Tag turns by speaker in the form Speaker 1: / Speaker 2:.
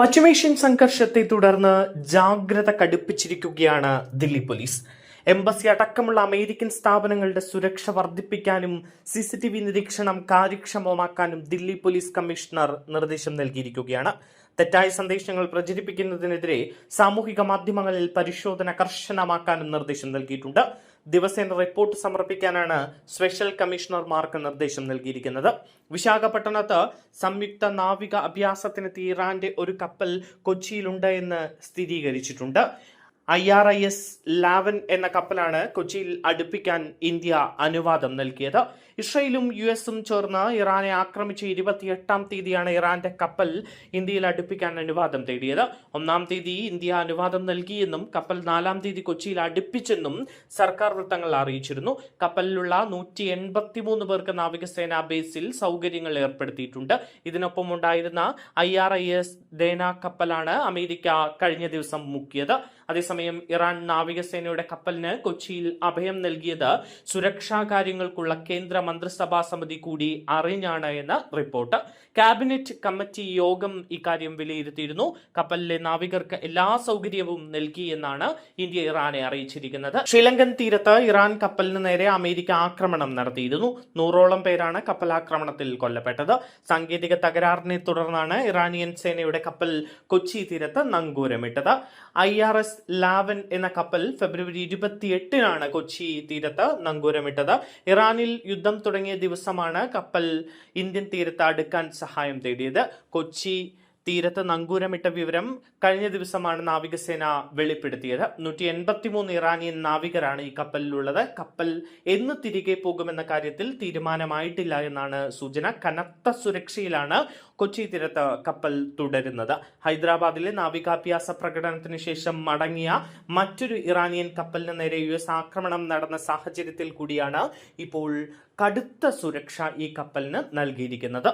Speaker 1: പശ്ചിമേഷ്യൻ സംഘർഷത്തെ തുടർന്ന് ജാഗ്രത കടുപ്പിച്ചിരിക്കുകയാണ് ദില്ലി പോലീസ്. എംബസി അടക്കമുള്ള അമേരിക്കൻ സ്ഥാപനങ്ങളുടെ സുരക്ഷ വർദ്ധിപ്പിക്കാനും CCTV നിരീക്ഷണം കാര്യക്ഷമമാക്കാനും ദില്ലി പോലീസ് കമ്മീഷണർ നിർദ്ദേശം നൽകിയിരിക്കുകയാണ്. തെറ്റായ സന്ദേശങ്ങൾ പ്രചരിപ്പിക്കുന്നതിനെതിരെ സാമൂഹിക മാധ്യമങ്ങളിൽ പരിശോധന കർശനമാക്കാനും നിർദ്ദേശം നൽകിയിട്ടുണ്ട്. ദിവസേന റിപ്പോർട്ട് സമർപ്പിക്കാനാണ് സ്പെഷ്യൽ കമ്മീഷണർമാർക്ക് നിർദ്ദേശം നൽകിയിരിക്കുന്നത്. വിശാഖപട്ടണത്ത് സംയുക്ത നാവിക അഭ്യാസത്തിനെത്തിയ ഇറാന്റെ ഒരു കപ്പൽ കൊച്ചിയിലുണ്ട് എന്ന് സ്ഥിരീകരിച്ചിട്ടുണ്ട്. IRIS ലാവൻ എന്ന കപ്പലാണ് കൊച്ചിയിൽ അടുപ്പിക്കാൻ ഇന്ത്യ അനുവാദം നൽകിയത്. ഇസ്രയേലും US ചേർന്ന് ഇറാനെ ആക്രമിച്ച 28-ാം തീയതിയാണ് ഇറാന്റെ കപ്പൽ ഇന്ത്യയിൽ അടുപ്പിക്കാൻ അനുവാദം തേടിയത്. 1-ാം തീയതി ഇന്ത്യ അനുവാദം നൽകിയെന്നും കപ്പൽ 4-ാം തീയതി കൊച്ചിയിൽ അടുപ്പിച്ചെന്നും സർക്കാർ വൃത്തങ്ങൾ അറിയിച്ചിരുന്നു. കപ്പലിലുള്ള 183 പേർക്ക് നാവികസേന ബേസിൽ സൗകര്യങ്ങൾ ഏർപ്പെടുത്തിയിട്ടുണ്ട്. ഇതിനൊപ്പം ഉണ്ടായിരുന്ന IRIS ദേന കപ്പലാണ് അമേരിക്ക കഴിഞ്ഞ ദിവസം മുക്കിയത്. അതേസമയം ഇറാൻ നാവികസേനയുടെ കപ്പലിന് കൊച്ചിയിൽ അഭയം നൽകിയത് സുരക്ഷാ കാര്യങ്ങൾക്കുള്ള കേന്ദ്ര മന്ത്രിസഭാ സമിതി കൂടി അറിഞ്ഞാണ് എന്ന റിപ്പോർട്ട്. ക്യാബിനറ്റ് കമ്മിറ്റി യോഗം ഇക്കാര്യം വിലയിരുത്തിയിരുന്നു. കപ്പലിലെ നാവികർക്ക് എല്ലാ സൗകര്യവും നൽകി എന്നാണ് ഇന്ത്യ ഇറാനെ അറിയിച്ചിരിക്കുന്നത്. ശ്രീലങ്കൻ തീരത്ത് ഇറാൻ കപ്പലിന് നേരെ അമേരിക്ക ആക്രമണം നടത്തിയിരുന്നു. 100ഓളം പേരാണ് കപ്പലാക്രമണത്തിൽ കൊല്ലപ്പെട്ടത്. സാങ്കേതിക തകരാറിനെ തുടർന്നാണ് ഇറാനിയൻ സേനയുടെ കപ്പൽ കൊച്ചി തീരത്ത് നങ്കൂരമിട്ടത്. IRS ലാവൻ എന്ന കപ്പൽ ഫെബ്രുവരി 28-നാണ് കൊച്ചി തീരത്ത് നങ്കൂരമിട്ടത്. ഇറാനിൽ യുദ്ധം തുടങ്ങിയ ദിവസമാണ് കപ്പൽ ഇന്ത്യൻ തീരത്ത് അടുക്കാൻ സഹായം തേടിയത്. കൊച്ചി തീരത്ത് നങ്കൂരമിട്ട വിവരം കഴിഞ്ഞ ദിവസമാണ് നാവികസേന വെളിപ്പെടുത്തിയത്. 183 ഇറാനിയൻ നാവികരാണ് ഈ കപ്പലിലുള്ളത്. കപ്പൽ എന്ന് തിരികെ പോകുമെന്ന കാര്യത്തിൽ തീരുമാനമായിട്ടില്ല എന്നാണ് സൂചന. കനത്ത സുരക്ഷയിലാണ് കൊച്ചി തീരത്ത് കപ്പൽ തുടരുന്നത്. ഹൈദരാബാദിലെ നാവികാഭ്യാസ പ്രകടനത്തിന് ശേഷം മടങ്ങിയ മറ്റൊരു ഇറാനിയൻ കപ്പലിന് നേരെ US ആക്രമണം നടന്ന സാഹചര്യത്തിൽ കൂടിയാണ് ഇപ്പോൾ കടുത്ത സുരക്ഷ ഈ കപ്പലിന് നൽകിയിരിക്കുന്നത്.